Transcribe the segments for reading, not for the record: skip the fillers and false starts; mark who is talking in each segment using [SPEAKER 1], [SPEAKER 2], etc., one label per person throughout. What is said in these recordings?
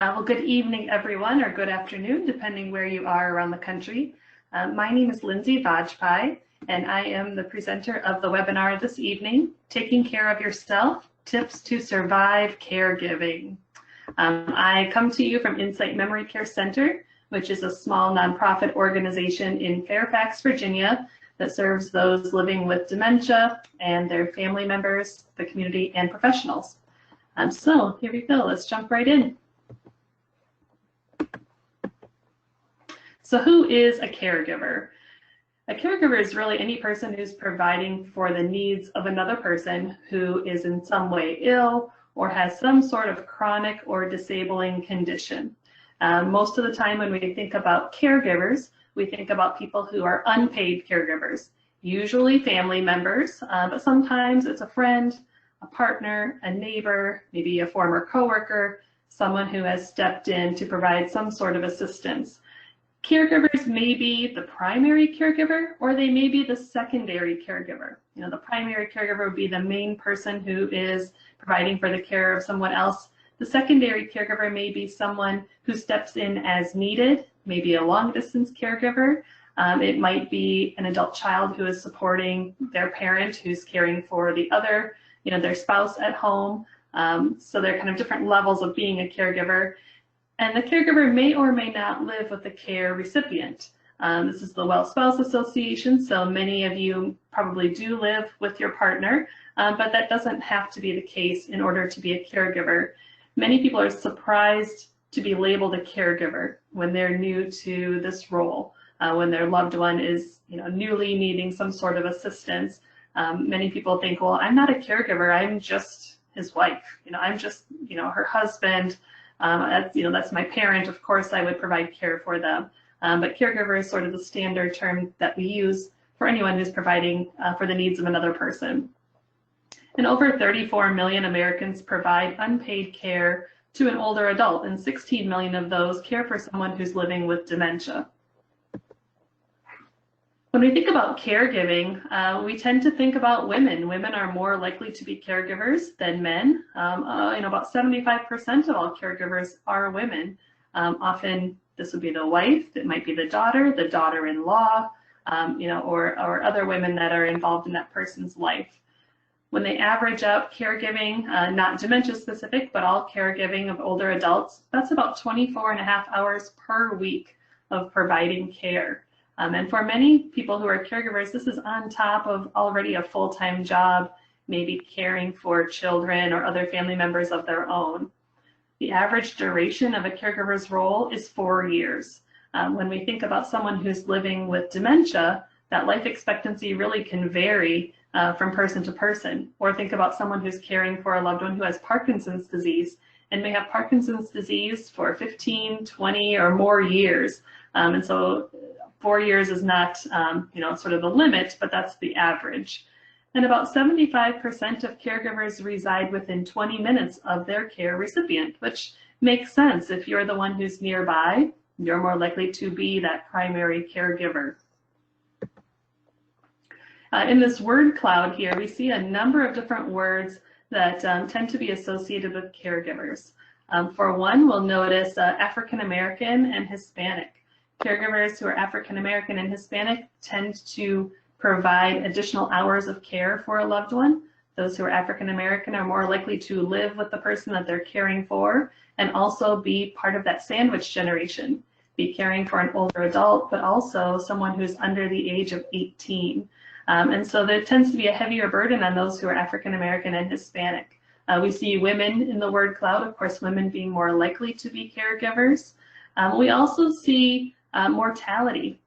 [SPEAKER 1] Well, good evening, everyone, or good afternoon, depending where you are around the country. My name is Lindsey Vajpeyi, and I am the presenter of the webinar this evening, Taking Care of Yourself, Tips to Survive Caregiving. I come to you from Insight Memory Care Center, which is a small nonprofit organization in Fairfax, Virginia, that serves those living with dementia and their family members, the community, and professionals. So here we go, let's jump right in. So who is a caregiver? A caregiver is really any person who's providing for the needs of another person who is in some way ill or has some sort of chronic or disabling condition. Most of the time when we think about caregivers, we think about people who are unpaid caregivers, usually family members, but sometimes it's a friend, a partner, a neighbor, maybe a former coworker, someone who has stepped in to provide some sort of assistance. Caregivers may be the primary caregiver, or they may be the secondary caregiver. You know, the primary caregiver would be the main person who is providing for the care of someone else. The secondary caregiver may be someone who steps in as needed, maybe a long-distance caregiver. It might be an adult child who is supporting their parent who's caring for the other, you know, their spouse at home. So they're kind of different levels of being a caregiver. And the caregiver may or may not live with the care recipient. This is the Wellspouse Association, so many of you probably do live with your partner, but that doesn't have to be the case in order to be a caregiver. Many people are surprised to be labeled a caregiver when they're new to this role, when their loved one is, you know, newly needing some sort of assistance. Many people think, well, I'm not a caregiver, I'm just his wife. You know, I'm just, you know, her husband. That's my parent. Of course, I would provide care for them. But caregiver is sort of the standard term that we use for anyone who's providing for the needs of another person. And over 34 million Americans provide unpaid care to an older adult, and 16 million of those care for someone who's living with dementia. When we think about caregiving, we tend to think about women. Women are more likely to be caregivers than men. About 75% of all caregivers are women. Often this would be the wife, it might be the daughter-in-law, or other women that are involved in that person's life. When they average out caregiving, not dementia specific, but all caregiving of older adults, that's about 24.5 hours per week of providing care. And for many people who are caregivers, this is on top of already a full-time job, maybe caring for children or other family members of their own. The average duration of a caregiver's role is 4 years. When we think about someone who's living with dementia, that life expectancy really can vary from person to person. Or think about someone who's caring for a loved one who has Parkinson's disease and may have Parkinson's disease for 15, 20 or more years. And so 4 years is not, sort of the limit, but that's the average. And about 75% of caregivers reside within 20 minutes of their care recipient, which makes sense. If you're the one who's nearby, you're more likely to be that primary caregiver. In this word cloud here, we see a number of different words that tend to be associated with caregivers. For one, we'll notice African American and Hispanic. Caregivers who are African American and Hispanic tend to provide additional hours of care for a loved one. Those who are African American are more likely to live with the person that they're caring for and also be part of that sandwich generation, be caring for an older adult, but also someone who's under the age of 18. And so there tends to be a heavier burden on those who are African American and Hispanic. We see women in the word cloud, of course, women being more likely to be caregivers. We also see mortality.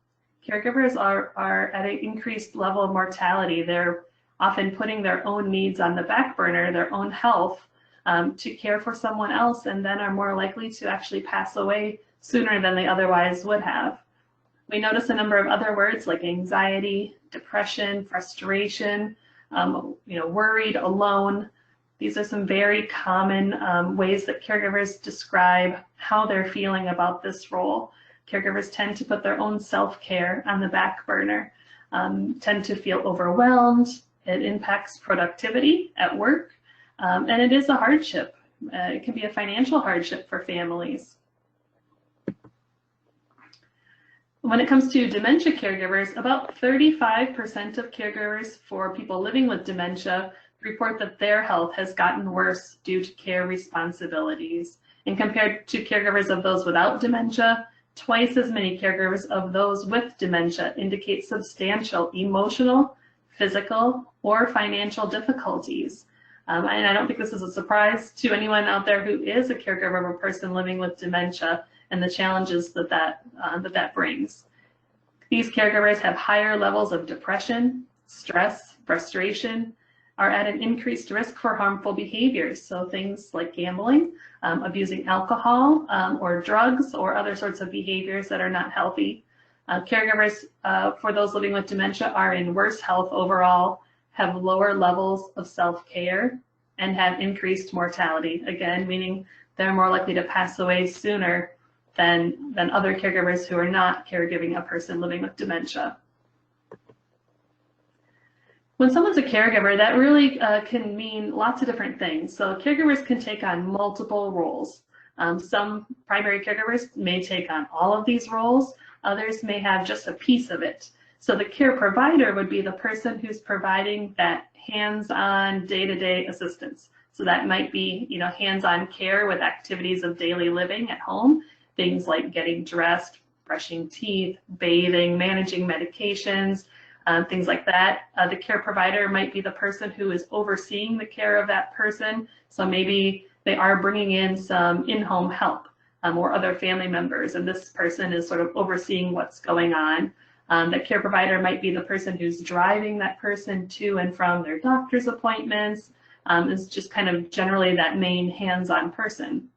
[SPEAKER 1] Caregivers are at an increased level of mortality. They're often putting their own needs on the back burner, their own health, to care for someone else, and then are more likely to actually pass away sooner than they otherwise would have. We notice a number of other words like anxiety, depression, frustration, worried, alone. These are some very common ways that caregivers describe how they're feeling about this role. Caregivers tend to put their own self-care on the back burner, tend to feel overwhelmed. It impacts productivity at work, and it is a hardship. It can be a financial hardship for families. When it comes to dementia caregivers, about 35% of caregivers for people living with dementia report that their health has gotten worse due to care responsibilities. And compared to caregivers of those without dementia, twice as many caregivers of those with dementia indicate substantial emotional, physical, or financial difficulties. And I don't think this is a surprise to anyone out there who is a caregiver of a person living with dementia and the challenges that that brings. These caregivers have higher levels of depression, stress, frustration, are at an increased risk for harmful behaviors. So things like gambling, abusing alcohol or drugs, or other sorts of behaviors that are not healthy. Caregivers for those living with dementia are in worse health overall, have lower levels of self-care, and have increased mortality. Again, meaning they're more likely to pass away sooner than other caregivers who are not caregiving a person living with dementia. When someone's a caregiver, that really can mean lots of different things. So caregivers can take on multiple roles. Some primary caregivers may take on all of these roles. Others may have just a piece of it. So the care provider would be the person who's providing that hands-on day-to-day assistance. So that might be, hands-on care with activities of daily living at home, things like getting dressed, brushing teeth, bathing, managing medications, things like that. The care provider might be the person who is overseeing the care of that person. So maybe they are bringing in some in-home help or other family members, and this person is sort of overseeing what's going on. The care provider might be the person who's driving that person to and from their doctor's appointments. Is just kind of generally that main hands-on person.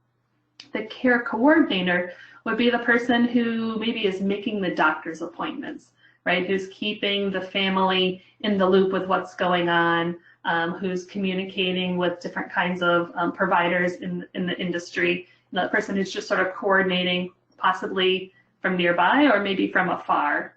[SPEAKER 1] The care coordinator would be the person who maybe is making the doctor's appointments, right? Who's keeping the family in the loop with what's going on, who's communicating with different kinds of providers in the industry. And that person who's just sort of coordinating, possibly from nearby or maybe from afar.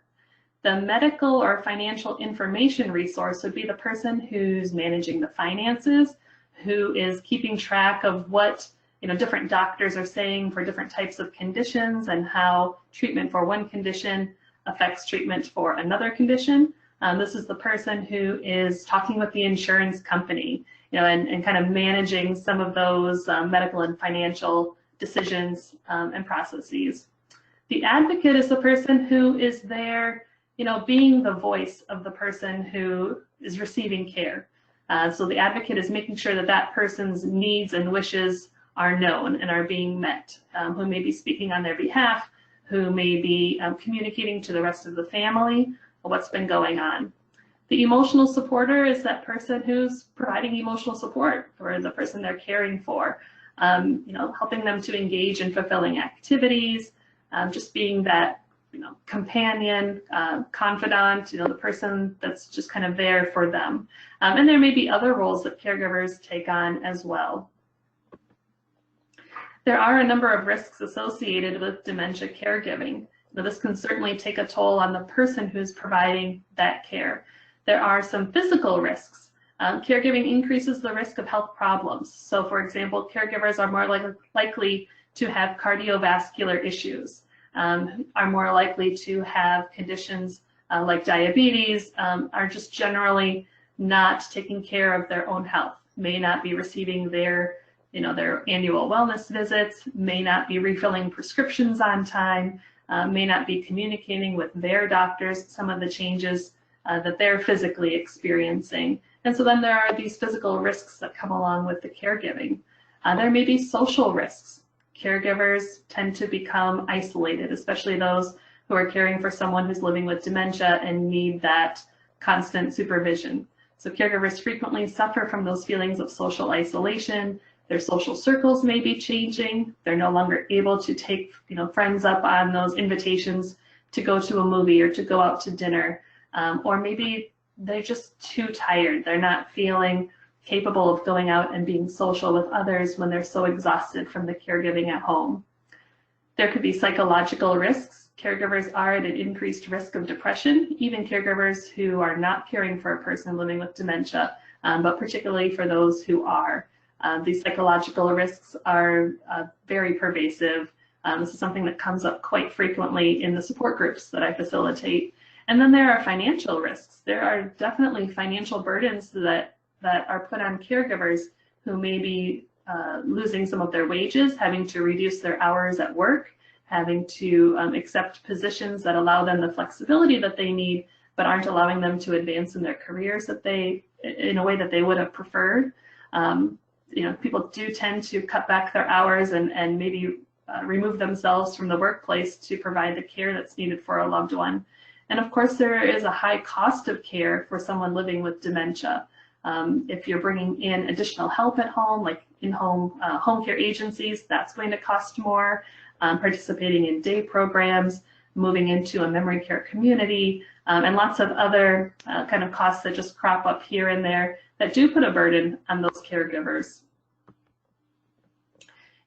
[SPEAKER 1] The medical or financial information resource would be the person who's managing the finances, who is keeping track of what different doctors are saying for different types of conditions and how treatment for one condition affects treatment for another condition. This is the person who is talking with the insurance company, and kind of managing some of those medical and financial decisions and processes. The advocate is the person who is there, being the voice of the person who is receiving care. So the advocate is making sure that that person's needs and wishes are known and are being met, who may be speaking on their behalf, who may be communicating to the rest of the family what's been going on. The emotional supporter is that person who's providing emotional support for the person they're caring for, helping them to engage in fulfilling activities, just being that companion, confidant, the person that's just kind of there for them. And there may be other roles that caregivers take on as well. There are a number of risks associated with dementia caregiving. Now, this can certainly take a toll on the person who's providing that care. There are some physical risks. Caregiving increases the risk of health problems. So, for example, caregivers are more likely to have cardiovascular issues, are more likely to have conditions like diabetes, are just generally not taking care of their own health, may not be receiving their annual wellness visits, may not be refilling prescriptions on time, may not be communicating with their doctors some of the changes that they're physically experiencing. And so then there are these physical risks that come along with the caregiving. There may be social risks. Caregivers tend to become isolated, especially those who are caring for someone who's living with dementia and need that constant supervision. So caregivers frequently suffer from those feelings of social isolation. Their social circles may be changing. They're no longer able to take friends up on those invitations to go to a movie or to go out to dinner. Or maybe they're just too tired. They're not feeling capable of going out and being social with others when they're so exhausted from the caregiving at home. There could be psychological risks. Caregivers are at an increased risk of depression, even caregivers who are not caring for a person living with dementia, but particularly for those who are. These psychological risks are very pervasive. This is something that comes up quite frequently in the support groups that I facilitate. And then there are financial risks. There are definitely financial burdens that are put on caregivers who may be losing some of their wages, having to reduce their hours at work, having to accept positions that allow them the flexibility that they need, but aren't allowing them to advance in their careers in a way that they would have preferred. People do tend to cut back their hours and maybe remove themselves from the workplace to provide the care that's needed for a loved one. And of course, there is a high cost of care for someone living with dementia. If you're bringing in additional help at home, like in-home home care agencies, that's going to cost more. Participating in day programs, moving into a memory care community, and lots of other kind of costs that just crop up here and there that do put a burden on those caregivers.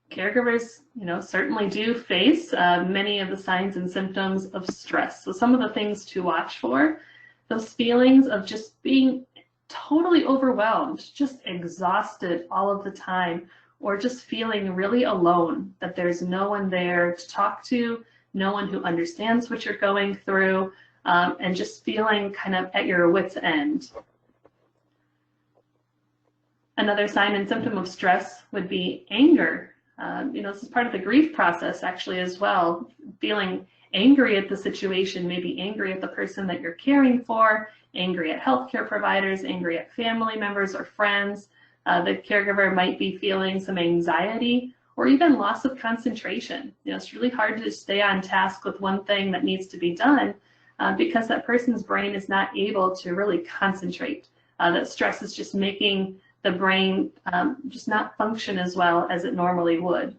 [SPEAKER 1] Caregivers, certainly do face many of the signs and symptoms of stress. So some of the things to watch for, those feelings of just being totally overwhelmed, just exhausted all of the time, or just feeling really alone, that there's no one there to talk to, no one who understands what you're going through, and just feeling kind of at your wit's end. Another sign and symptom of stress would be anger. This is part of the grief process actually as well. Feeling angry at the situation, maybe angry at the person that you're caring for, angry at healthcare providers, angry at family members or friends. The caregiver might be feeling some anxiety or even loss of concentration. It's really hard to stay on task with one thing that needs to be done because that person's brain is not able to really concentrate. That stress is just making the brain just not function as well as it normally would.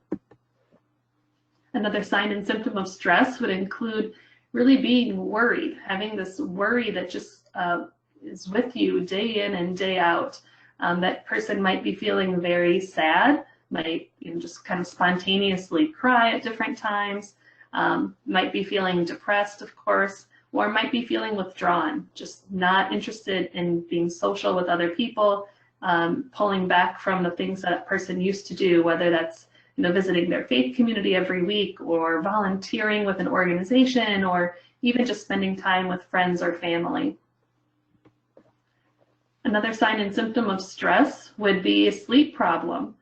[SPEAKER 1] Another sign and symptom of stress would include really being worried, having this worry that just is with you day in and day out. That person might be feeling very sad, might just kind of spontaneously cry at different times, might be feeling depressed, of course, or might be feeling withdrawn, just not interested in being social with other people, pulling back from the things that person used to do, whether that's visiting their faith community every week or volunteering with an organization or even just spending time with friends or family. Another sign and symptom of stress would be a sleep problem.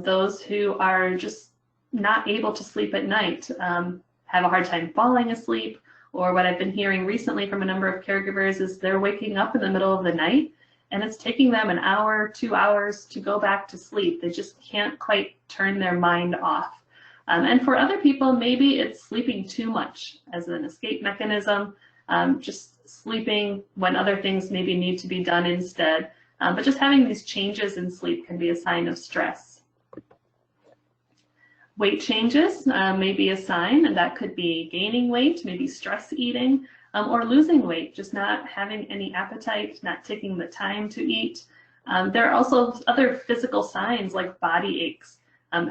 [SPEAKER 1] Those who are just not able to sleep at night, have a hard time falling asleep, or what I've been hearing recently from a number of caregivers is they're waking up in the middle of the night and it's taking them an hour, 2 hours to go back to sleep. They just can't quite turn their mind off. And for other people, maybe it's sleeping too much as an escape mechanism, just sleeping when other things maybe need to be done instead. But just having these changes in sleep can be a sign of stress. Weight changes may be a sign, and that could be gaining weight, maybe stress eating, or losing weight, just not having any appetite, not taking the time to eat. There are also other physical signs like body aches,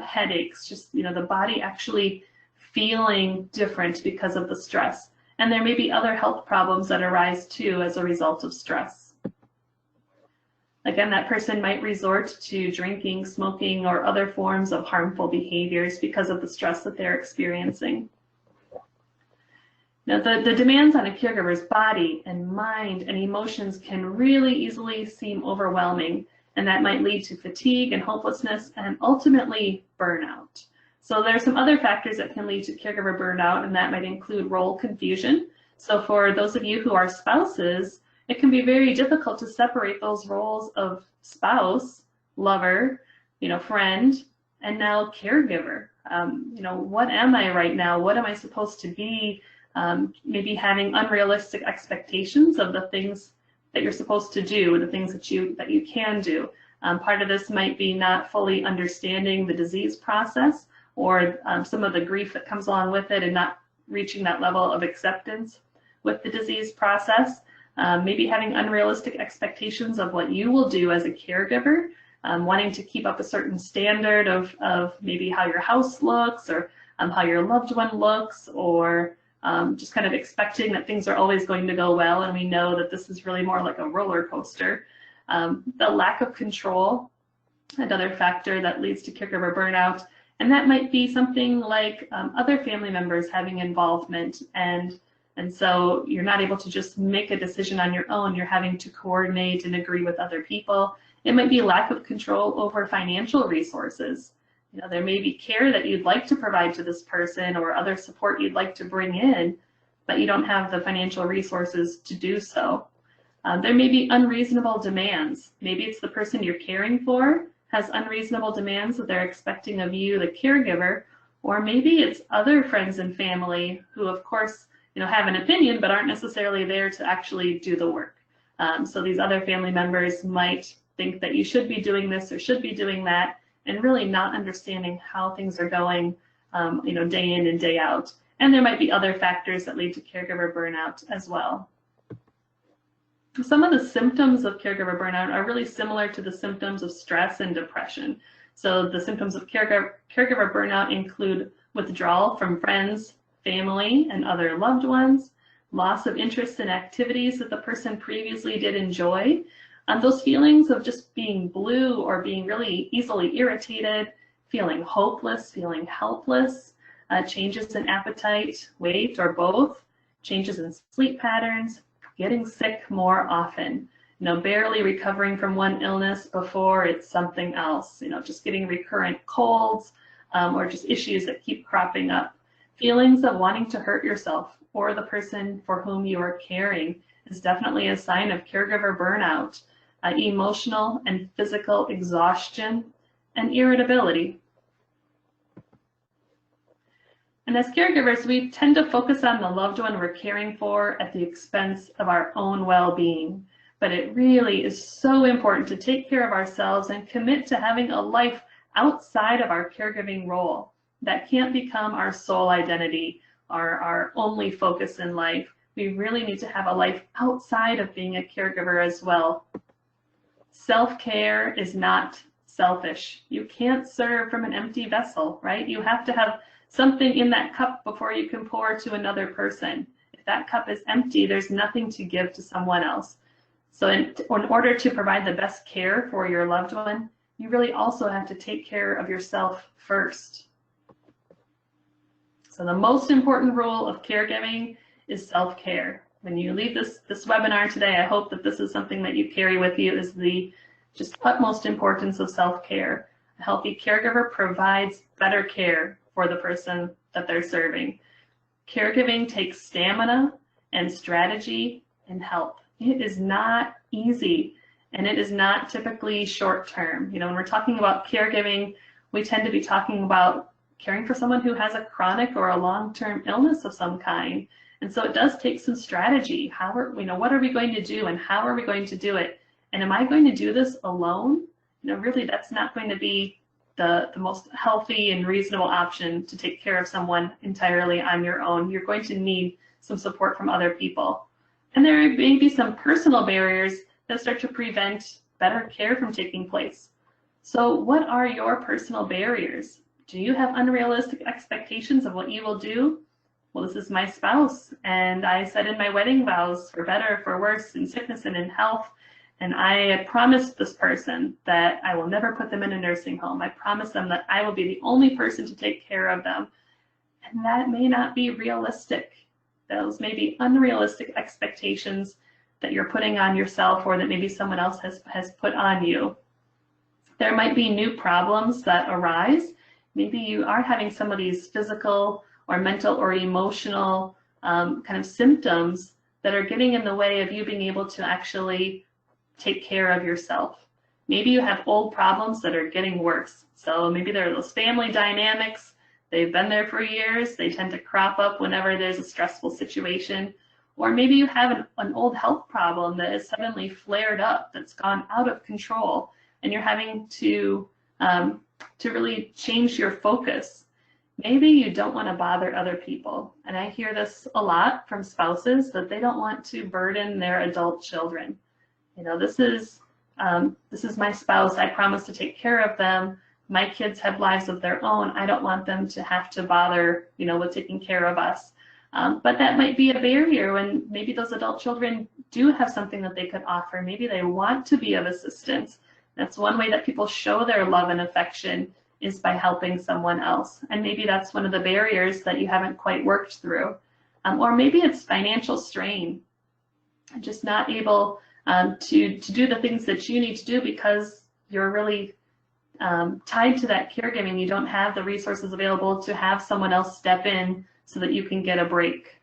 [SPEAKER 1] headaches, just the body actually feeling different because of the stress. And there may be other health problems that arise too as a result of stress. Again, that person might resort to drinking, smoking, or other forms of harmful behaviors because of the stress that they're experiencing. Now, the demands on a caregiver's body and mind and emotions can really easily seem overwhelming, and that might lead to fatigue and hopelessness and ultimately burnout. So there are some other factors that can lead to caregiver burnout, and that might include role confusion. So for those of you who are spouses, it can be very difficult to separate those roles of spouse, lover, friend, and now caregiver. What am I right now? What am I supposed to be? Maybe having unrealistic expectations of the things that you're supposed to do, the things that you can do. Part of this might be not fully understanding the disease process or some of the grief that comes along with it and not reaching that level of acceptance with the disease process. Maybe having unrealistic expectations of what you will do as a caregiver, wanting to keep up a certain standard of maybe how your house looks or how your loved one looks, or just kind of expecting that things are always going to go well, and we know that this is really more like a roller coaster. The lack of control another factor that leads to caregiver burnout. And that might be something like other family members having involvement, and so you're not able to just make a decision on your own. You're having to coordinate and agree with other people. It might be lack of control over financial resources. There may be care that you'd like to provide to this person or other support you'd like to bring in, but you don't have the financial resources to do so. There may be unreasonable demands. Maybe it's the person you're caring for has unreasonable demands that they're expecting of you, the caregiver, or maybe it's other friends and family who, of course, have an opinion but aren't necessarily there to actually do the work. So these other family members might think that you should be doing this or should be doing that, and really not understanding how things are going, day in and day out. And there might be other factors that lead to caregiver burnout as well. Some of the symptoms of caregiver burnout are really similar to the symptoms of stress and depression. So the symptoms of caregiver burnout include withdrawal from friends, family, and other loved ones, loss of interest in activities that the person previously did enjoy, those feelings of just being blue or being really easily irritated, feeling hopeless, feeling helpless, changes in appetite, weight, or both, changes in sleep patterns, getting sick more often, barely recovering from one illness before it's something else, just getting recurrent colds, or just issues that keep cropping up. Feelings of wanting to hurt yourself or the person for whom you are caring is definitely a sign of caregiver burnout. Emotional and physical exhaustion and irritability. And as caregivers, we tend to focus on the loved one we're caring for at the expense of our own well-being. But it really is so important to take care of ourselves and commit to having a life outside of our caregiving role. That can't become our sole identity, our only focus in life. We really need to have a life outside of being a caregiver as well. Self-care is not selfish. You can't serve from an empty vessel, right? You have to have something in that cup before you can pour to another person. If that cup is empty, there's nothing to give to someone else. So in order to provide the best care for your loved one, you really also have to take care of yourself first. So the most important rule of caregiving is self-care. When you leave this webinar today, I hope that this is something that you carry with you, is the just utmost importance of self-care. A healthy caregiver provides better care for the person that they're serving. Caregiving takes stamina and strategy and help. It is not easy, and it is not typically short-term. When we're talking about caregiving, we tend to be talking about caring for someone who has a chronic or a long-term illness of some kind. And so it does take some strategy. What are we going to do and how are we going to do it? And am I going to do this alone? Really, that's not going to be the most healthy and reasonable option, to take care of someone entirely on your own. You're going to need some support from other people. And there may be some personal barriers that start to prevent better care from taking place. So what are your personal barriers? Do you have unrealistic expectations of what you will do? Well, this is my spouse, and I said in my wedding vows, for better, for worse, in sickness and in health, and I promised this person that I will never put them in a nursing home. I promised them that I will be the only person to take care of them. And that may not be realistic. Those may be unrealistic expectations that you're putting on yourself, or that maybe someone else has put on you. There might be new problems that arise. Maybe you are having some of these physical or mental or emotional kind of symptoms that are getting in the way of you being able to actually take care of yourself. Maybe you have old problems that are getting worse. So maybe there are those family dynamics. They've been there for years. They tend to crop up whenever there's a stressful situation. Or maybe you have an old health problem that has suddenly flared up, that's gone out of control, and you're having to really change your focus. Maybe you don't want to bother other people. And I hear this a lot from spouses, that they don't want to burden their adult children. This is my spouse. I promise to take care of them. My kids have lives of their own. I don't want them to have to bother, with taking care of us. But that might be a barrier when maybe those adult children do have something that they could offer. Maybe they want to be of assistance, That's one way that people show their love and affection, is by helping someone else. And maybe that's one of the barriers that you haven't quite worked through. Or maybe it's financial strain, just not able to do the things that you need to do because you're really tied to that caregiving. You don't have the resources available to have someone else step in so that you can get a break.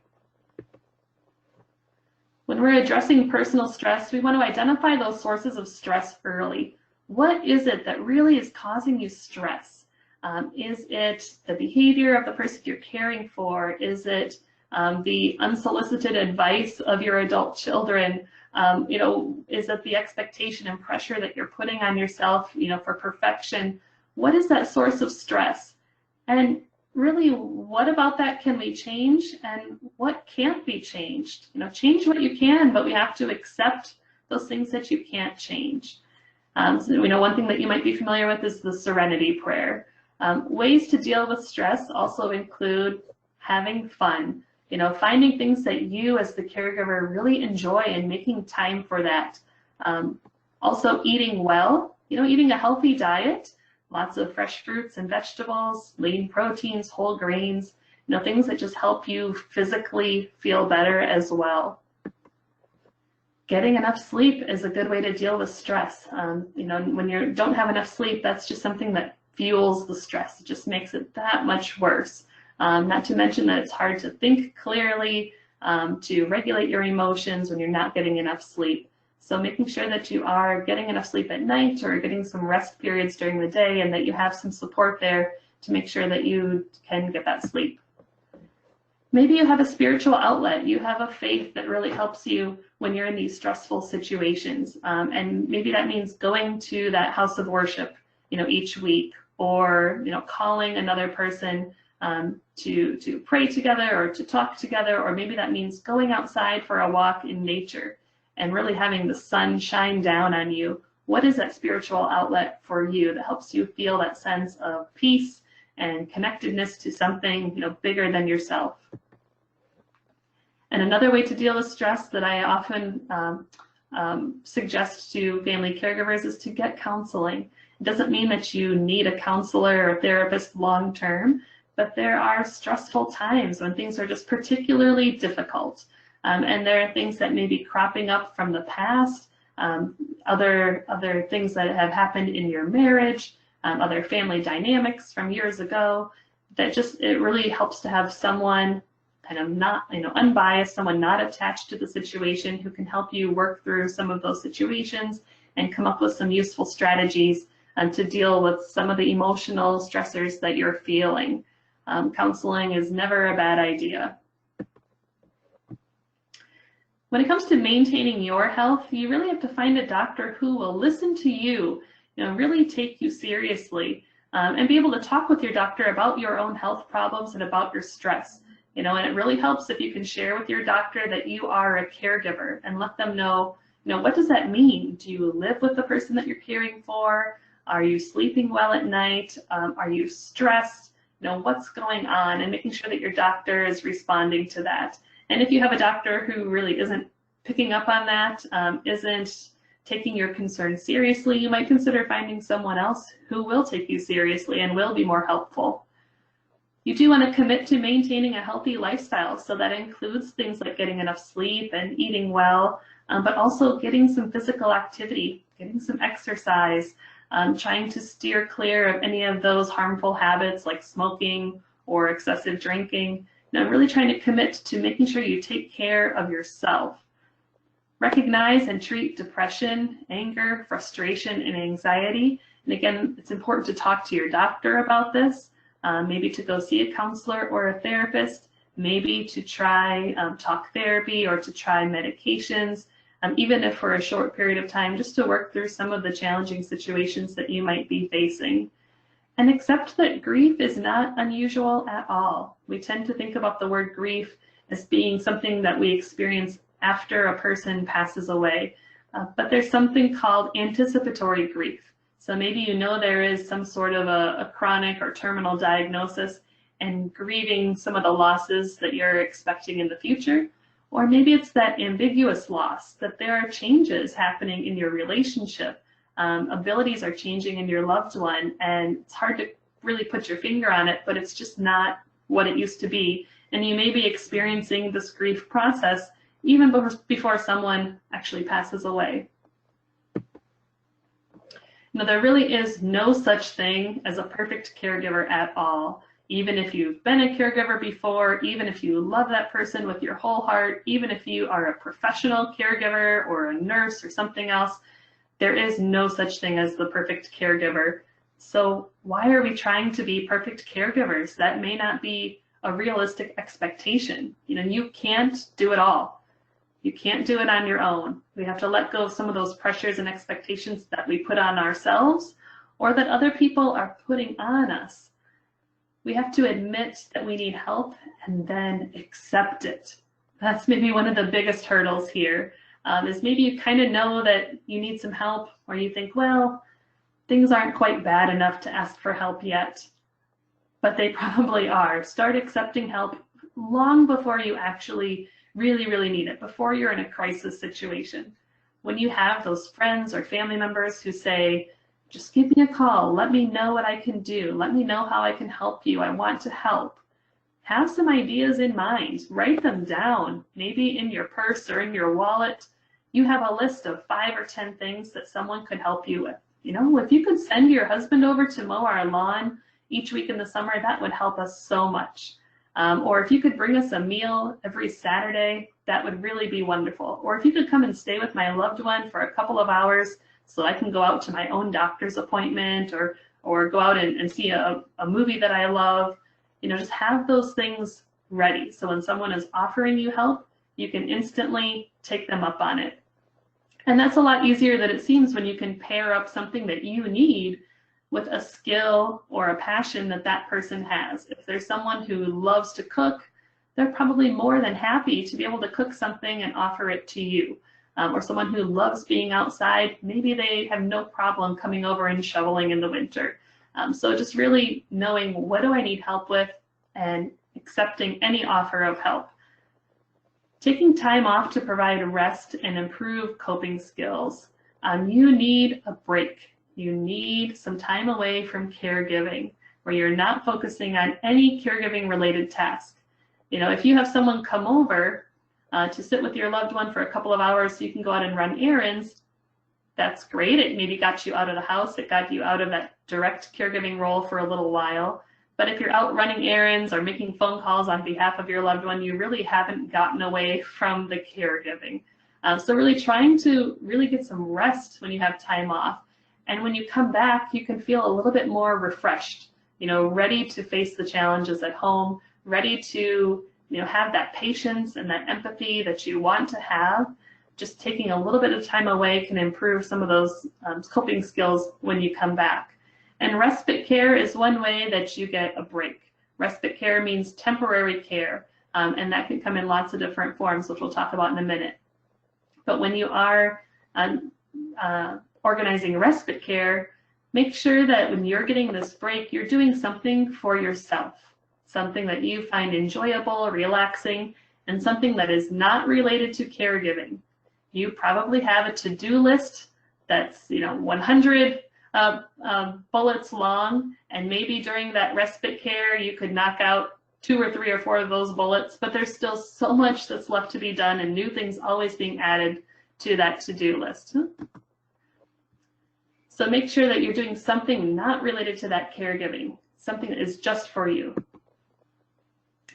[SPEAKER 1] When we're addressing personal stress, we want to identify those sources of stress early. What is it that really is causing you stress? Is it the behavior of the person you're caring for? Is it the unsolicited advice of your adult children? Is it the expectation and pressure that you're putting on yourself, for perfection? What is that source of stress? And really, what about that can we change, and what can't be changed? Change what you can, but we have to accept those things that you can't change. One thing that you might be familiar with is the serenity prayer. Ways to deal with stress also include having fun, finding things that you as the caregiver really enjoy and making time for that. Also eating well, eating a healthy diet, lots of fresh fruits and vegetables, lean proteins, whole grains, things that just help you physically feel better as well. Getting enough sleep is a good way to deal with stress. When you don't have enough sleep, that's just something that fuels the stress. It just makes it that much worse. Not to mention that it's hard to think clearly, to regulate your emotions when you're not getting enough sleep. So making sure that you are getting enough sleep at night or getting some rest periods during the day, and that you have some support there to make sure that you can get that sleep. Maybe you have a spiritual outlet. You have a faith that really helps you when you're in these stressful situations. And maybe that means going to that house of worship, each week, or, calling another person to pray together or to talk together. Or maybe that means going outside for a walk in nature and really having the sun shine down on you. What is that spiritual outlet for you that helps you feel that sense of peace and connectedness to something, bigger than yourself? And another way to deal with stress that I often suggest to family caregivers is to get counseling. It doesn't mean that you need a counselor or therapist long term, but there are stressful times when things are just particularly difficult. And there are things that may be cropping up from the past, other things that have happened in your marriage, other family dynamics from years ago, that it really helps to have someone kind of not, unbiased, someone not attached to the situation, who can help you work through some of those situations and come up with some useful strategies to deal with some of the emotional stressors that you're feeling. Counseling is never a bad idea. When it comes to maintaining your health, you really have to find a doctor who will listen to you, really take you seriously, and be able to talk with your doctor about your own health problems and about your stress. And it really helps if you can share with your doctor that you are a caregiver and let them know, what does that mean? Do you live with the person that you're caring for? Are you sleeping well at night? Are you stressed? What's going on? And making sure that your doctor is responding to that. And if you have a doctor who really isn't picking up on that, isn't taking your concerns seriously, you might consider finding someone else who will take you seriously and will be more helpful. You do want to commit to maintaining a healthy lifestyle, so that includes things like getting enough sleep and eating well, but also getting some physical activity, getting some exercise, trying to steer clear of any of those harmful habits like smoking or excessive drinking. Really trying to commit to making sure you take care of yourself. Recognize and treat depression, anger, frustration, and anxiety. And again, it's important to talk to your doctor about this. Maybe to go see a counselor or a therapist, maybe to try talk therapy or to try medications, even if for a short period of time, just to work through some of the challenging situations that you might be facing. And accept that grief is not unusual at all. We tend to think about the word grief as being something that we experience after a person passes away, but there's something called anticipatory grief. So maybe there is some sort of a chronic or terminal diagnosis and grieving some of the losses that you're expecting in the future. Or maybe it's that ambiguous loss, that there are changes happening in your relationship, Abilities are changing in your loved one, and it's hard to really put your finger on it, but it's just not what it used to be. And you may be experiencing this grief process even before someone actually passes away. Now, there really is no such thing as a perfect caregiver at all. Even if you've been a caregiver before, even if you love that person with your whole heart, even if you are a professional caregiver or a nurse or something else, there is no such thing as the perfect caregiver. So why are we trying to be perfect caregivers? That may not be a realistic expectation. You can't do it all. You can't do it on your own. We have to let go of some of those pressures and expectations that we put on ourselves or that other people are putting on us. We have to admit that we need help and then accept it. That's maybe one of the biggest hurdles here, is maybe you kind of know that you need some help, or you think, well, things aren't quite bad enough to ask for help yet, but they probably are. Start accepting help long before you actually really need it, before you're in a crisis situation. When you have those friends or family members who say, just give me a call, let me know what I can do, let me know how I can help you, I want to help. Have some ideas in mind, write them down, maybe in your purse or in your wallet. You have a list of 5 or 10 things that someone could help you with. If you could send your husband over to mow our lawn each week in the summer, that would help us so much. Or if you could bring us a meal every Saturday, that would really be wonderful. Or if you could come and stay with my loved one for a couple of hours so I can go out to my own doctor's appointment or go out and see a movie that I love. Just have those things ready. So when someone is offering you help, you can instantly take them up on it. And that's a lot easier than it seems when you can pair up something that you need with a skill or a passion that that person has. If there's someone who loves to cook, they're probably more than happy to be able to cook something and offer it to you. Or someone who loves being outside, maybe they have no problem coming over and shoveling in the winter. So just really knowing, what do I need help with, and accepting any offer of help. Taking time off to provide rest and improve coping skills. You need a break. You need some time away from caregiving where you're not focusing on any caregiving related task. If you have someone come over to sit with your loved one for a couple of hours so you can go out and run errands, that's great. It maybe got you out of the house. It got you out of that direct caregiving role for a little while. But if you're out running errands or making phone calls on behalf of your loved one, you really haven't gotten away from the caregiving. So really trying to really get some rest when you have time off. And when you come back, you can feel a little bit more refreshed, ready to face the challenges at home, ready to, have that patience and that empathy that you want to have. Just taking a little bit of time away can improve some of those coping skills when you come back. And respite care is one way that you get a break. Respite care means temporary care, and that can come in lots of different forms, which we'll talk about in a minute. But when you are organizing respite care, make sure that when you're getting this break, you're doing something for yourself, something that you find enjoyable, relaxing, and something that is not related to caregiving. You probably have a to-do list that's 100 bullets long, and maybe during that respite care you could knock out 2 or 3 or 4 of those bullets, but there's still so much that's left to be done and new things always being added to that to-do list. So make sure that you're doing something not related to that caregiving, something that is just for you.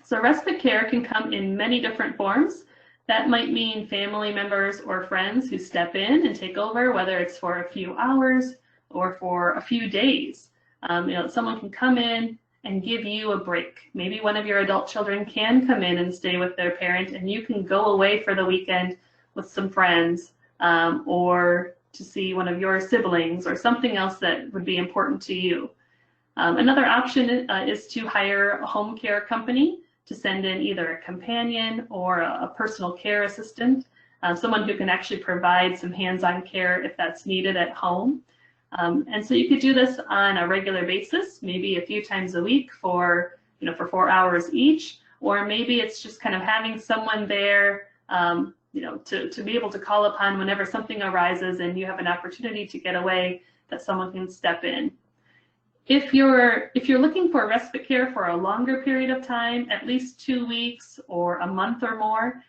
[SPEAKER 1] So respite care can come in many different forms. That might mean family members or friends who step in and take over, whether it's for a few hours or for a few days. Someone can come in and give you a break. Maybe one of your adult children can come in and stay with their parent, and you can go away for the weekend with some friends, or to see one of your siblings or something else that would be important to you. Another option is to hire a home care company to send in either a companion or a personal care assistant, someone who can actually provide some hands-on care if that's needed at home. And so you could do this on a regular basis, maybe a few times a week for 4 hours each, or maybe it's just kind of having someone there to be able to call upon whenever something arises and you have an opportunity to get away, that someone can step in. If you're looking for respite care for a longer period of time, at least 2 weeks or a month or more,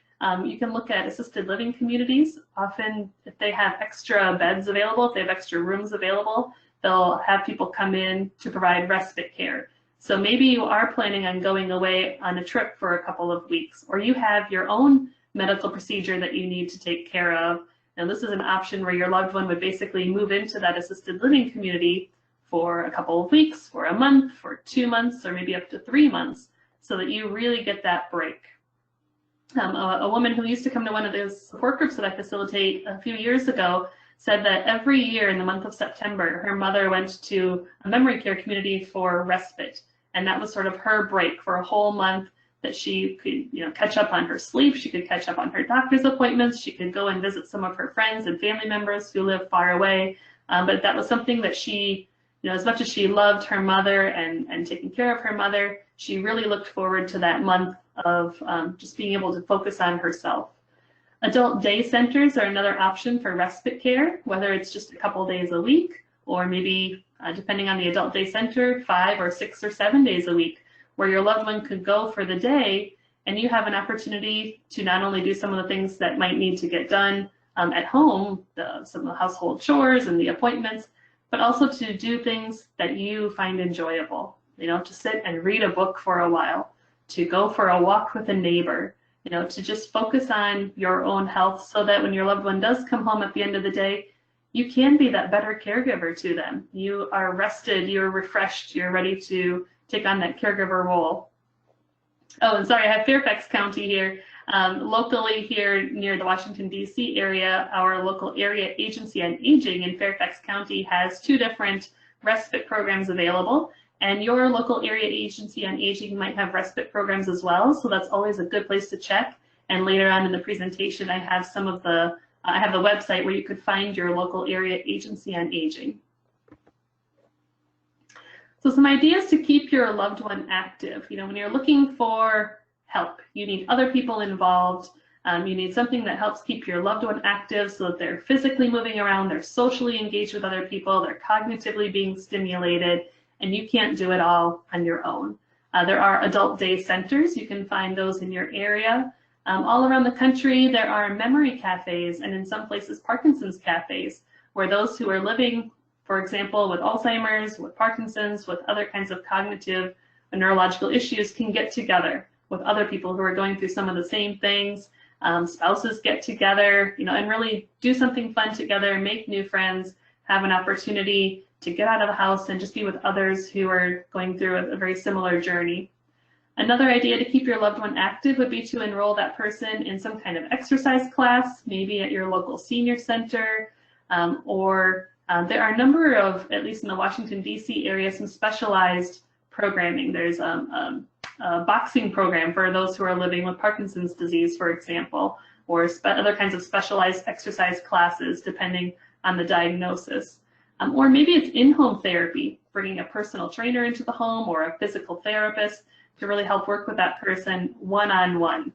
[SPEAKER 1] you can look at assisted living communities. Often, if they have extra beds available, if they have extra rooms available, they'll have people come in to provide respite care. So maybe you are planning on going away on a trip for a couple of weeks, or you have your own medical procedure that you need to take care of. And this is an option where your loved one would basically move into that assisted living community for a couple of weeks, for a month, for 2 months, or maybe up to 3 months, so that you really get that break. A woman who used to come to one of those support groups that I facilitate a few years ago said that every year in the month of September, her mother went to a memory care community for respite. And that was sort of her break for a whole month, that she could catch up on her sleep, she could catch up on her doctor's appointments, she could go and visit some of her friends and family members who live far away. But that was something that she, as much as she loved her mother and taking care of her mother, she really looked forward to that month of just being able to focus on herself. Adult day centers are another option for respite care, whether it's just a couple days a week, or maybe, depending on the adult day center, 5 or 6 or 7 days a week, where your loved one could go for the day and you have an opportunity to not only do some of the things that might need to get done at home, some of the household chores and the appointments, but also to do things that you find enjoyable, to sit and read a book for a while, to go for a walk with a neighbor, to just focus on your own health, so that when your loved one does come home at the end of the day, you can be that better caregiver to them. You are rested, you're refreshed, you're ready to take on that caregiver role. Oh, and sorry, I have Fairfax County here. Locally here near the Washington, D.C. area, our local area agency on aging in Fairfax County has 2 different respite programs available. And your local area agency on aging might have respite programs as well. So that's always a good place to check. And later on in the presentation, I have I have the website where you could find your local area agency on aging. So some ideas to keep your loved one active. When you're looking for help, you need other people involved. You need something that helps keep your loved one active, so that they're physically moving around, they're socially engaged with other people, they're cognitively being stimulated, and you can't do it all on your own. There are adult day centers. You can find those in your area. All around the country, there are memory cafes, and in some places, Parkinson's cafes, where those who are living, for example, with Alzheimer's, with Parkinson's, with other kinds of cognitive and neurological issues, can get together with other people who are going through some of the same things. Spouses get together, and really do something fun together, make new friends, have an opportunity to get out of the house and just be with others who are going through a very similar journey. Another idea to keep your loved one active would be to enroll that person in some kind of exercise class, maybe at your local senior center, or there are a number of, at least in the Washington, D.C. area, some specialized programming. There's a boxing program for those who are living with Parkinson's disease, for example, or other kinds of specialized exercise classes, depending on the diagnosis. Or maybe it's in-home therapy, bringing a personal trainer into the home or a physical therapist to really help work with that person one-on-one.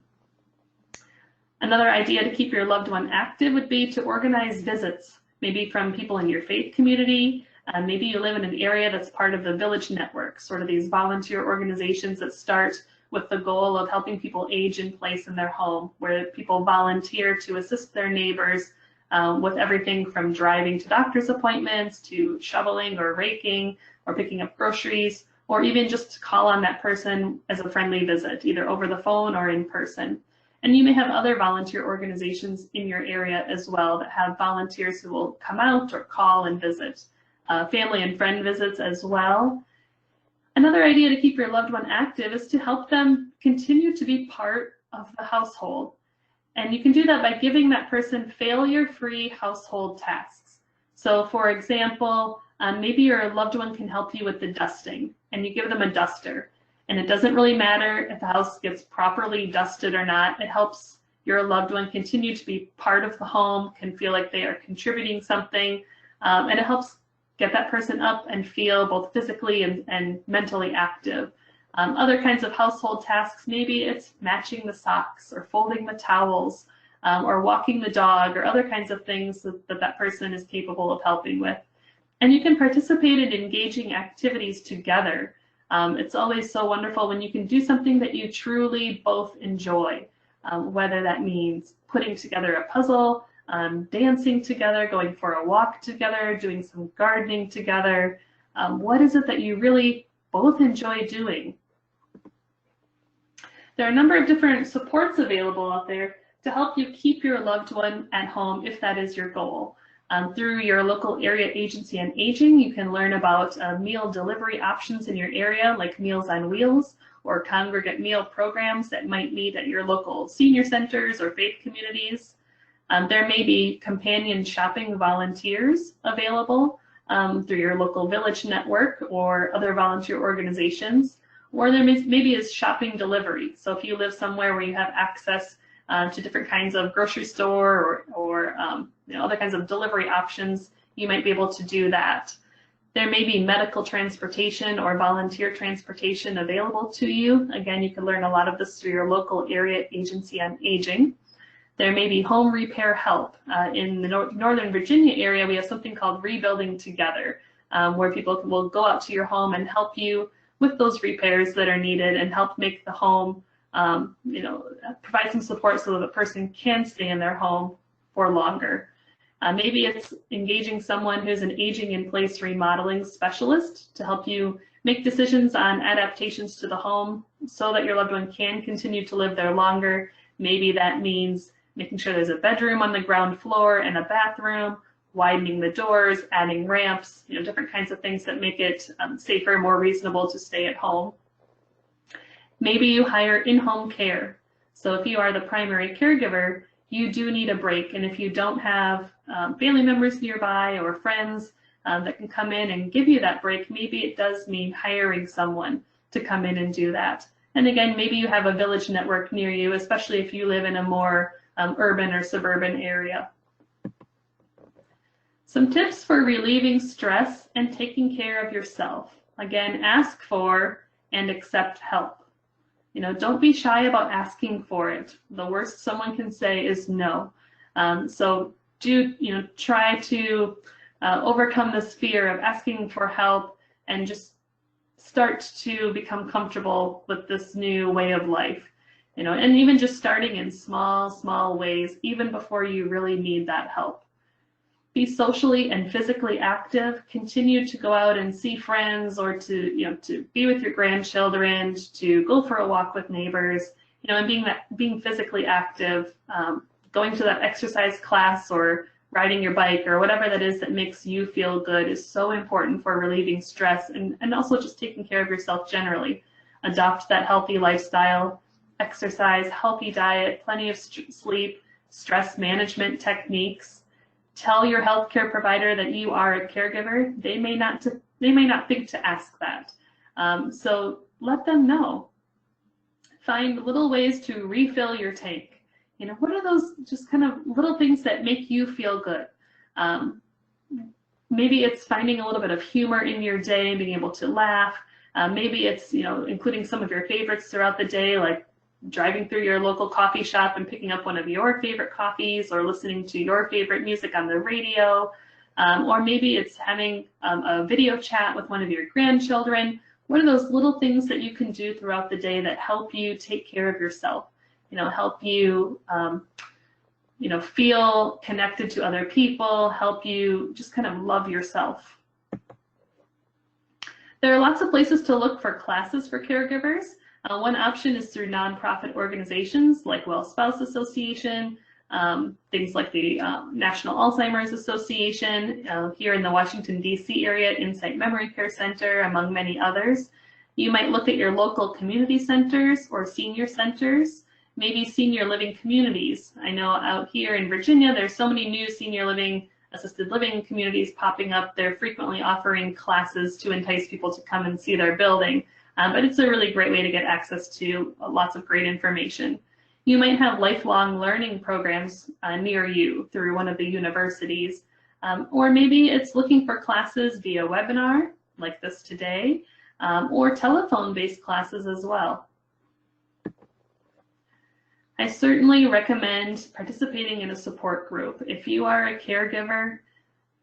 [SPEAKER 1] Another idea to keep your loved one active would be to organize visits, maybe from people in your faith community. Maybe you live in an area that's part of the Village Network, sort of these volunteer organizations that start with the goal of helping people age in place in their home, where people volunteer to assist their neighbors with everything from driving to doctor's appointments, to shoveling or raking or picking up groceries, or even just to call on that person as a friendly visit, either over the phone or in person. And you may have other volunteer organizations in your area as well that have volunteers who will come out or call and visit. Family and friend visits as well. Another idea to keep your loved one active is to help them continue to be part of the household. And you can do that by giving that person failure-free household tasks. So for example, maybe your loved one can help you with the dusting, and you give them a duster. And it doesn't really matter if the house gets properly dusted or not. It helps your loved one continue to be part of the home, can feel like they are contributing something, and it helps get that person up and feel both physically and mentally active. Other kinds of household tasks, maybe it's matching the socks or folding the towels, or walking the dog, or other kinds of things that person is capable of helping with. And you can participate in engaging activities together. It's always so wonderful when you can do something that you truly both enjoy, whether that means putting together a puzzle, dancing together, going for a walk together, doing some gardening together. What is it that you really both enjoy doing? There are a number of different supports available out there to help you keep your loved one at home if that is your goal. Through your local area agency on aging, you can learn about meal delivery options in your area, like Meals on Wheels or congregate meal programs that might meet at your local senior centers or faith communities. There may be companion shopping volunteers available through your local village network or other volunteer organizations, or there maybe is shopping delivery. So if you live somewhere where you have access to different kinds of grocery store or other kinds of delivery options, you might be able to do that. There may be medical transportation or volunteer transportation available to you. Again, you can learn a lot of this through your local area agency on aging. There may be home repair help. In the Northern Virginia area, we have something called Rebuilding Together, where people will go out to your home and help you with those repairs that are needed and help make the home, provide some support so that the person can stay in their home for longer. Maybe it's engaging someone who's an aging in place remodeling specialist to help you make decisions on adaptations to the home so that your loved one can continue to live there longer. Maybe that means making sure there's a bedroom on the ground floor and a bathroom, widening the doors, adding ramps, different kinds of things that make it safer, more reasonable to stay at home. Maybe you hire in-home care. So if you are the primary caregiver, you do need a break. And if you don't have family members nearby or friends that can come in and give you that break, maybe it does mean hiring someone to come in and do that. And again, maybe you have a village network near you, especially if you live in a more urban or suburban area. Some tips for relieving stress and taking care of yourself. Again, ask for and accept help. Don't be shy about asking for it. The worst someone can say is no. So do, try to overcome this fear of asking for help and just start to become comfortable with this new way of life. And even just starting in small ways, even before you really need that help. Be socially and physically active. Continue to go out and see friends, or to be with your grandchildren, to go for a walk with neighbors. And being physically active, going to that exercise class or riding your bike or whatever that is that makes you feel good is so important for relieving stress and also just taking care of yourself generally. Adopt that healthy lifestyle, exercise, healthy diet, plenty of sleep, stress management techniques. Tell your healthcare provider that you are a caregiver. They may not think to ask that. So let them know. Find little ways to refill your tank. What are those just kind of little things that make you feel good? Maybe it's finding a little bit of humor in your day, being able to laugh. Maybe it's, including some of your favorites throughout the day, like driving through your local coffee shop and picking up one of your favorite coffees, or listening to your favorite music on the radio. Or maybe it's having a video chat with one of your grandchildren. What are those little things that you can do throughout the day that help you take care of yourself? Help you, feel connected to other people, help you just kind of love yourself. There are lots of places to look for classes for caregivers. One option is through nonprofit organizations like Wellspouse Association, things like the National Alzheimer's Association, here in the Washington, D.C. area, Insight Memory Care Center, among many others. You might look at your local community centers or senior centers, maybe senior living communities. I know out here in Virginia, there's so many new senior living, assisted living communities popping up. They're frequently offering classes to entice people to come and see their building. But it's a really great way to get access to lots of great information. You might have lifelong learning programs near you through one of the universities, or maybe it's looking for classes via webinar, like this today, or telephone-based classes as well. I certainly recommend participating in a support group. If you are a caregiver,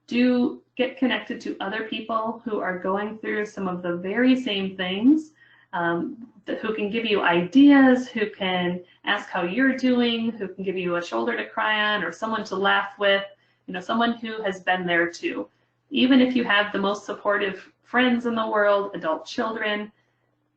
[SPEAKER 1] do get connected to other people who are going through some of the very same things, who can give you ideas, who can ask how you're doing, who can give you a shoulder to cry on or someone to laugh with, someone who has been there too. Even if you have the most supportive friends in the world, adult children,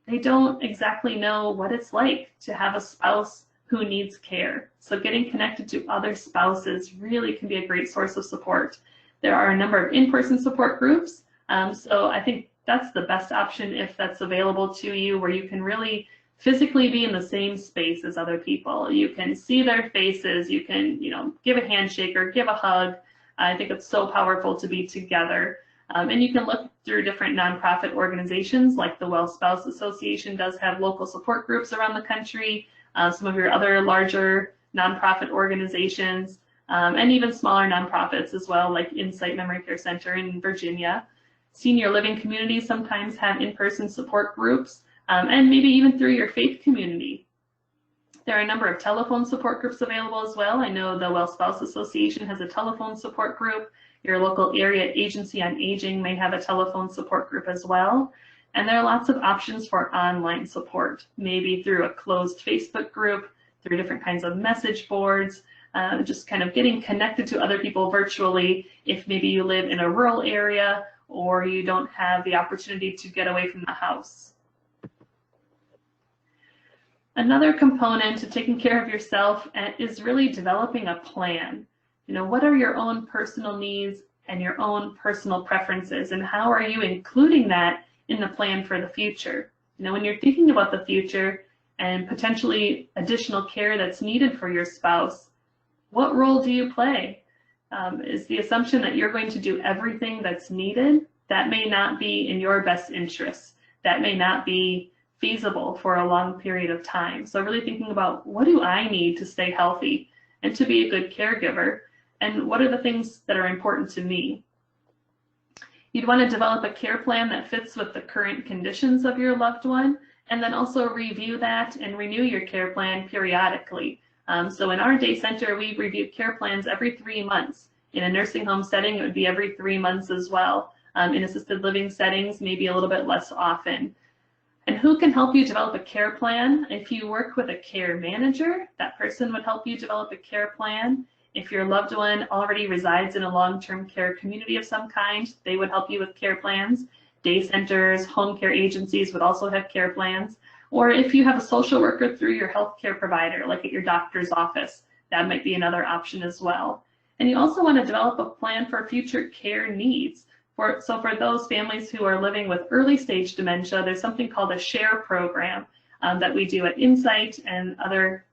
[SPEAKER 1] they don't exactly know what it's like to have a spouse who needs care. So getting connected to other spouses really can be a great source of support. There are a number of in-person support groups, so I think that's the best option if that's available to you, where you can really physically be in the same space as other people. You can see their faces, you can give a handshake or give a hug. I think it's so powerful to be together. And you can look through different nonprofit organizations, like the Wellspouse Association does have local support groups around the country, some of your other larger nonprofit organizations, and even smaller nonprofits as well, like Insight Memory Care Center in Virginia. Senior living communities sometimes have in-person support groups, and maybe even through your faith community. There are a number of telephone support groups available as well. I know the Wellspouse Association has a telephone support group. Your local area agency on aging may have a telephone support group as well. And there are lots of options for online support, maybe through a closed Facebook group, through different kinds of message boards, just kind of getting connected to other people virtually if maybe you live in a rural area or you don't have the opportunity to get away from the house. Another component to taking care of yourself is really developing a plan. What are your own personal needs and your own personal preferences, and how are you including that in the plan for the future? When you're thinking about the future and potentially additional care that's needed for your spouse, what role do you play? Is the assumption that you're going to do everything that's needed? That may not be in your best interests. That may not be feasible for a long period of time. So really thinking about, what do I need to stay healthy and to be a good caregiver? And what are the things that are important to me? You'd want to develop a care plan that fits with the current conditions of your loved one, and then also review that and renew your care plan periodically. So in our day center, we review care plans every 3 months. In a nursing home setting, it would be every 3 months as well. In assisted living settings, maybe a little bit less often. And who can help you develop a care plan? If you work with a care manager, that person would help you develop a care plan. If your loved one already resides in a long-term care community of some kind, they would help you with care plans. Day centers, home care agencies would also have care plans. Or if you have a social worker through your healthcare provider, like at your doctor's office, that might be another option as well. And you also want to develop a plan for future care needs. So for those families who are living with early stage dementia, there's something called a SHARE program that we do at Insight, and other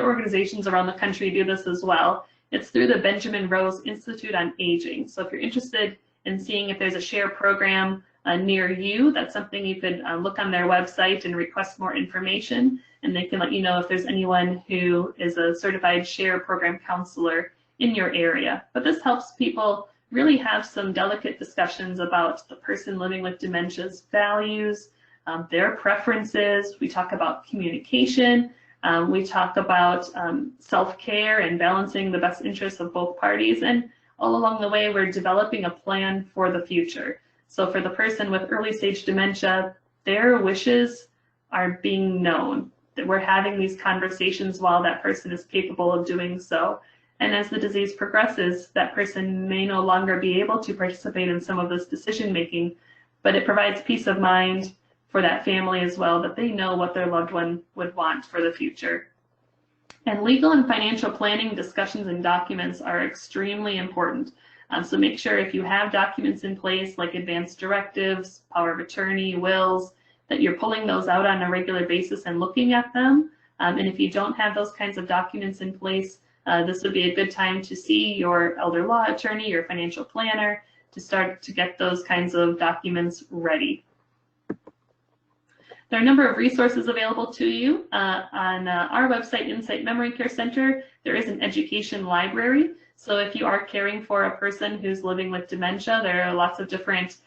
[SPEAKER 1] organizations around the country do this as well. It's through the Benjamin Rose Institute on Aging. So if you're interested in seeing if there's a SHARE program near you, that's something you could look on their website and request more information, and they can let you know if there's anyone who is a certified SHARE program counselor in your area. But this helps people really have some delicate discussions about the person living with dementia's values, their preferences. We talk about communication. We talk about self-care and balancing the best interests of both parties. And all along the way, we're developing a plan for the future. So for the person with early stage dementia, their wishes are being known, that we're having these conversations while that person is capable of doing so. And as the disease progresses, that person may no longer be able to participate in some of this decision making, but it provides peace of mind for that family as well, that they know what their loved one would want for the future. And legal and financial planning discussions and documents are extremely important. So make sure if you have documents in place, like advance directives, power of attorney, wills, that you're pulling those out on a regular basis and looking at them. And if you don't have those kinds of documents in place, this would be a good time to see your elder law attorney, your financial planner, to start to get those kinds of documents ready. There are a number of resources available to you. On our website, Insight Memory Care Center, there is an education library. So if you are caring for a person who's living with dementia, there are lots of different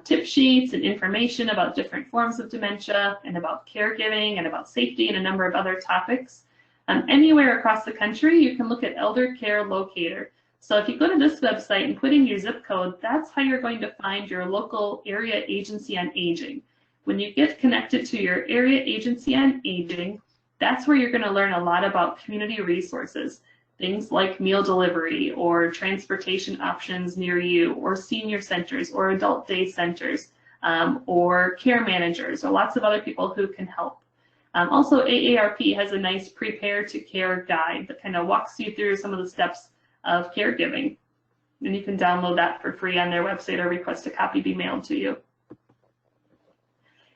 [SPEAKER 1] tip sheets and information about different forms of dementia and about caregiving and about safety and a number of other topics. Anywhere across the country, you can look at Elder Care Locator. So if you go to this website and put in your zip code, that's how you're going to find your local area agency on aging. When you get connected to your area agency on aging, that's where you're going to learn a lot about community resources, things like meal delivery or transportation options near you, or senior centers or adult day centers, or care managers, or lots of other people who can help. Also, AARP has a nice Prepare to Care guide that kind of walks you through some of the steps of caregiving. And you can download that for free on their website or request a copy be mailed to you.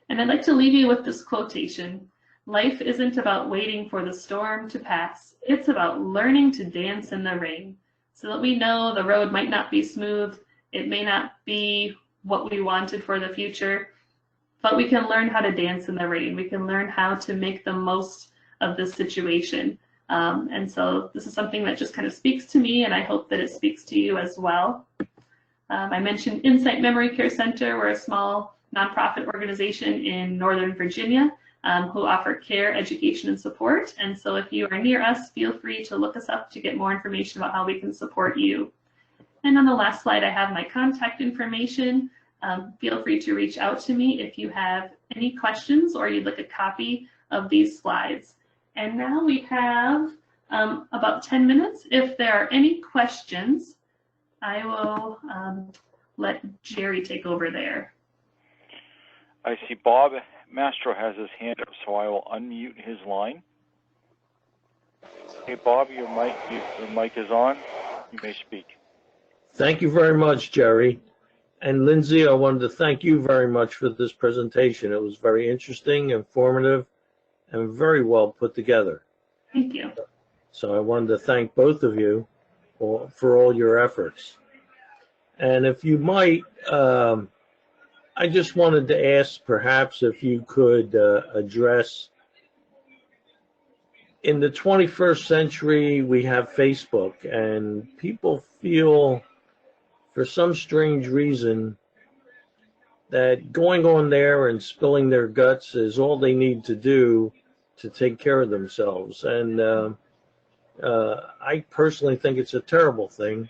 [SPEAKER 1] And I'd like to leave you with this quotation. Life isn't about waiting for the storm to pass. It's about learning to dance in the rain, so that we know the road might not be smooth. It may not be what we wanted for the future, but we can learn how to dance in the rain. We can learn how to make the most of this situation. And so this is something that just kind of speaks to me, and I hope that it speaks to you as well. I mentioned Insight Memory Care Center. We're a small nonprofit organization in Northern Virginia who offer care, education, and support. And so if you are near us, feel free to look us up to get more information about how we can support you. And on the last slide, I have my contact information. Feel free to reach out to me if you have any questions or you'd like a copy of these slides. And now we have about 10 minutes. If there are any questions, I will let Jerry take over there.
[SPEAKER 2] I see Bob Mastro has his hand up, so I will unmute his line. Hey, Bob, your mic is on. You may speak.
[SPEAKER 3] Thank you very much, Jerry. And Lindsey, I wanted to thank you very much for this presentation. It was very interesting, informative, and very well put together.
[SPEAKER 1] Thank you.
[SPEAKER 3] So I wanted to thank both of you for all your efforts. And if you might, I just wanted to ask perhaps if you could address, in the 21st century, we have Facebook, and people feel, for some strange reason, that going on there and spilling their guts is all they need to do to take care of themselves. And I personally think it's a terrible thing.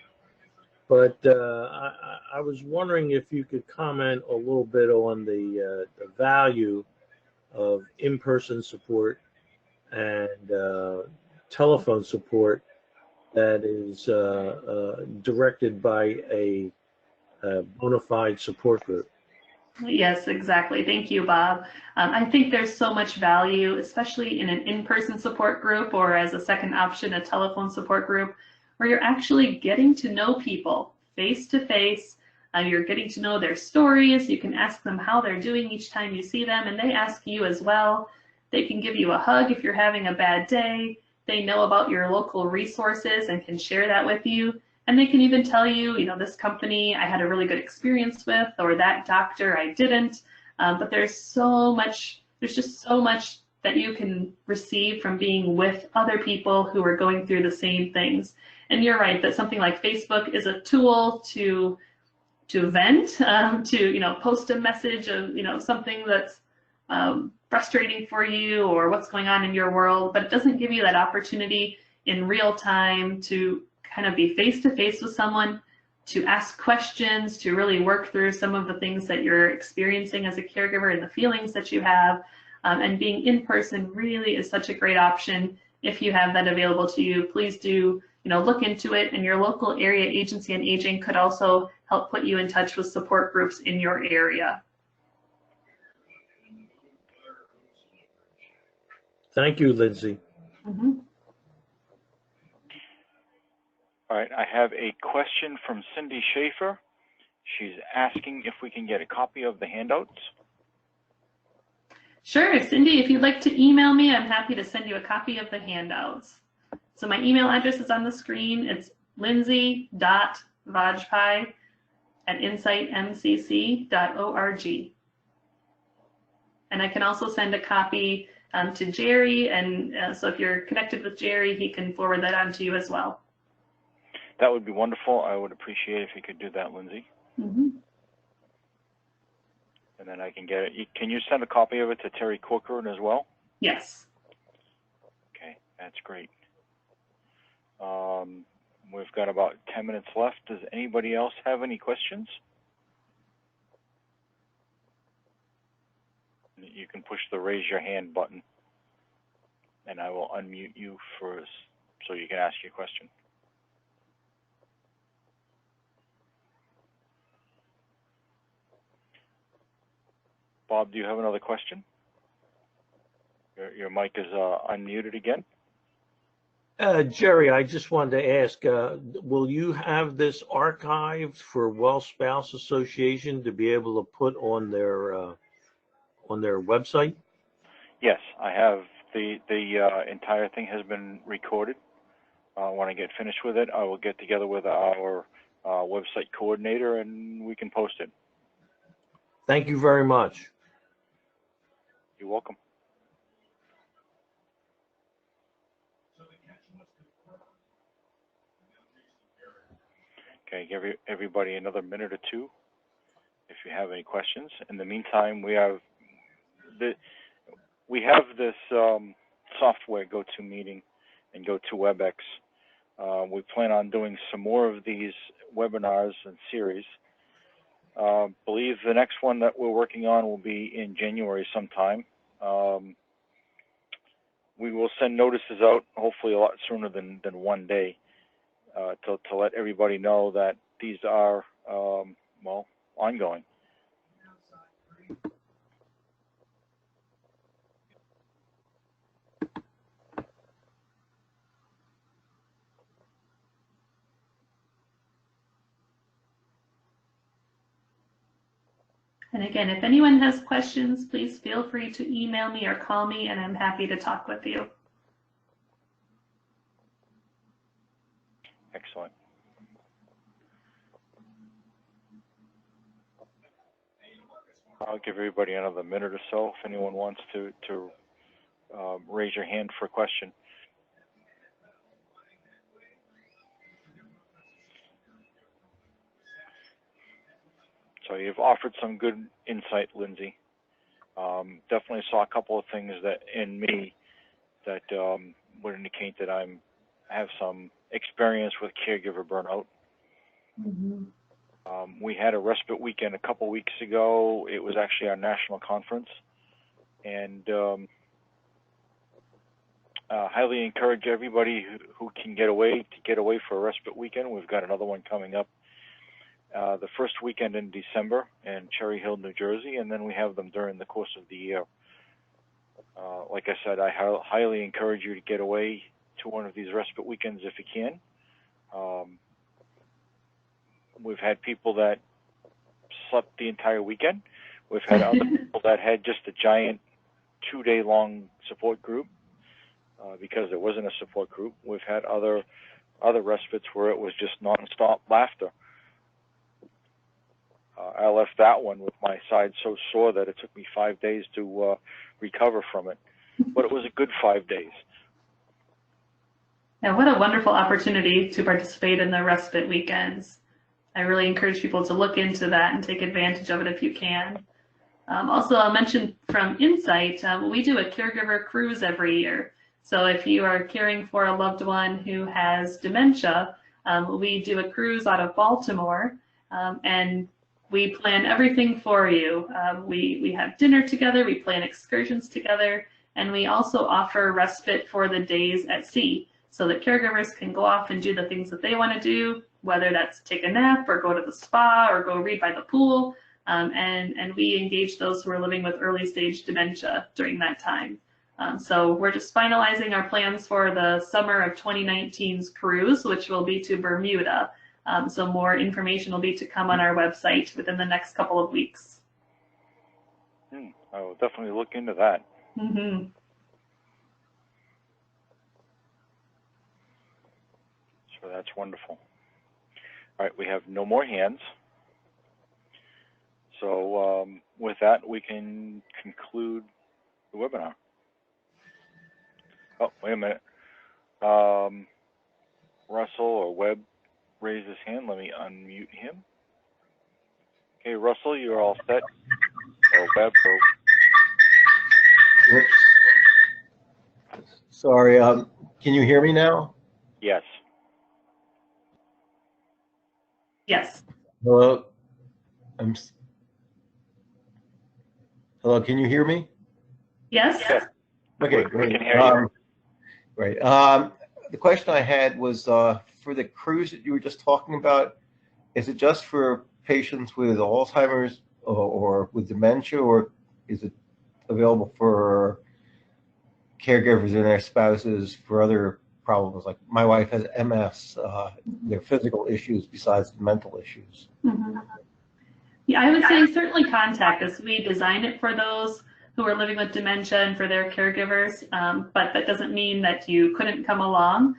[SPEAKER 3] But I was wondering if you could comment a little bit on the value of in-person support and telephone support that is directed by a bona fide support group.
[SPEAKER 1] Yes, exactly. Thank you, Bob. I think there's so much value, especially in an in-person support group, or as a second option, a telephone support group, where you're actually getting to know people face to face. You're getting to know their stories. You can ask them how they're doing each time you see them, and they ask you as well. They can give you a hug if you're having a bad day. They know about your local resources and can share that with you. And they can even tell you, you know, this company I had a really good experience with, or that doctor I didn't. But there's just so much that you can receive from being with other people who are going through the same things. And you're right that something like Facebook is a tool to vent, to post a message of something that's frustrating for you or what's going on in your world, but it doesn't give you that opportunity in real time to kind of be face to face with someone, to ask questions, to really work through some of the things that you're experiencing as a caregiver and the feelings that you have. And being in person really is such a great option. If you have that available to you, please do look into it, and your local area agency on aging could also help put you in touch with support groups in your area.
[SPEAKER 3] Thank you, Lindsey.
[SPEAKER 1] Mm-hmm.
[SPEAKER 2] All right, I have a question from Cindy Schaefer. She's asking if we can get a copy of the handouts.
[SPEAKER 1] Sure, Cindy, if you'd like to email me, I'm happy to send you a copy of the handouts. So my email address is on the screen. It's lindsey.vajpeyi@insightmcc.org. And I can also send a copy to Jerry, and so if you're connected with Jerry, he can forward that on to you as well.
[SPEAKER 2] That would be wonderful. I would appreciate if you could do that, Lindsey.
[SPEAKER 1] Mm-hmm.
[SPEAKER 2] And then I can get it. Can you send a copy of it to Terry Corcoran as well?
[SPEAKER 1] Yes.
[SPEAKER 2] Okay, that's That's great. We've got about 10 minutes left. Does anybody else have any questions? You can push the raise your hand button, and I will unmute you so you can ask your question. Bob, do you have another question? Your mic is unmuted again.
[SPEAKER 3] Jerry, I just wanted to ask, will you have this archived for Wellspouse Association to be able to put on their website?
[SPEAKER 2] Yes, I have. The entire thing has been recorded. When I get finished with it, I will get together with our website coordinator and we can post it.
[SPEAKER 3] Thank you very much.
[SPEAKER 2] You're welcome. Okay, give everybody another minute or two if you have any questions. In the meantime, we have this software, GoToMeeting and GoToWebEx. We plan on doing some more of these webinars and series. Believe the next one that we're working on will be in January sometime. We will send notices out hopefully a lot sooner than one day to let everybody know that these are, well, ongoing.
[SPEAKER 1] And again, if anyone has questions, please feel free to email me or call me, and I'm happy to talk with you.
[SPEAKER 2] Excellent. I'll give everybody another minute or so if anyone wants to raise your hand for a question. So you've offered some good insight, Lindsey. Definitely saw a couple of things that in me that would indicate that I have some experience with caregiver burnout.
[SPEAKER 1] Mm-hmm.
[SPEAKER 2] We had a respite weekend a couple weeks ago. It was actually our national conference, and highly encourage everybody who can get away to get away for a respite weekend. We've got another one coming up the first weekend in December in Cherry Hill, New Jersey, and then we have them during the course of the year. Like I said, I highly encourage you to get away to one of these respite weekends if you can. We've had people that slept the entire weekend. We've had other people that had just a giant 2-day-long support group because there wasn't a support group. We've had other respites where it was just nonstop laughter. I left that one with my side so sore that it took me 5 days to recover from it. But it was a good 5 days.
[SPEAKER 1] Yeah, what a wonderful opportunity to participate in the respite weekends. I really encourage people to look into that and take advantage of it if you can. Also, I'll mention from Insight, we do a caregiver cruise every year. So if you are caring for a loved one who has dementia, we do a cruise out of Baltimore, and we plan everything for you. We have dinner together, we plan excursions together, and we also offer respite for the days at sea so that caregivers can go off and do the things that they want to do, whether that's take a nap or go to the spa or go read by the pool. And we engage those who are living with early stage dementia during that time. So we're just finalizing our plans for the summer of 2019's cruise, which will be to Bermuda. So more information will be to come on our website within the next couple of weeks.
[SPEAKER 2] I will definitely look into that.
[SPEAKER 1] Mm-hmm.
[SPEAKER 2] So that's wonderful. All right, we have no more hands. So with that, we can conclude the webinar. Oh, wait a minute. Russell or Webb raised his hand. Let me unmute him. Okay, Russell, you're all set. Or Webb. Or...
[SPEAKER 4] Sorry. Can you hear me now?
[SPEAKER 2] Yes.
[SPEAKER 1] Yes.
[SPEAKER 4] Hello? Hello, can you hear me?
[SPEAKER 1] Yes.
[SPEAKER 2] Yes.
[SPEAKER 4] Okay,
[SPEAKER 2] We
[SPEAKER 4] great.
[SPEAKER 2] can hear you.
[SPEAKER 4] Right. The question I had was for the cruise that you were just talking about, is it just for patients with Alzheimer's or with dementia, or is it available for caregivers and their spouses for other problems? Like my wife has MS, there are physical issues besides the mental issues.
[SPEAKER 1] Mhm. Yeah, I would say certainly contact us. We designed it for those who are living with dementia and for their caregivers, but that doesn't mean that you couldn't come along.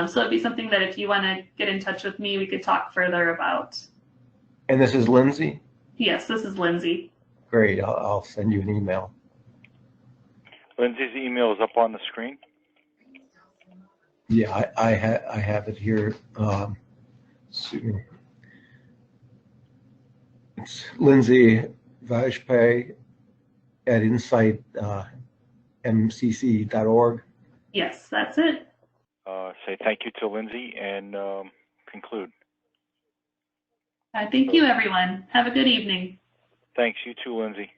[SPEAKER 1] So it'd be something that if you want to get in touch with me, we could talk further about.
[SPEAKER 4] And this is Lindsey?
[SPEAKER 1] Yes, this is Lindsey.
[SPEAKER 4] Great, I'll send you an email.
[SPEAKER 2] Lindsay's email is up on the screen.
[SPEAKER 4] Yeah, I have it here. It's Lindsey Vajpeyi at insightmcc.org.
[SPEAKER 1] Yes, that's it.
[SPEAKER 2] Say thank you to Lindsay and conclude.
[SPEAKER 1] Thank you, everyone. Have a good evening.
[SPEAKER 2] Thanks. You too, Lindsay.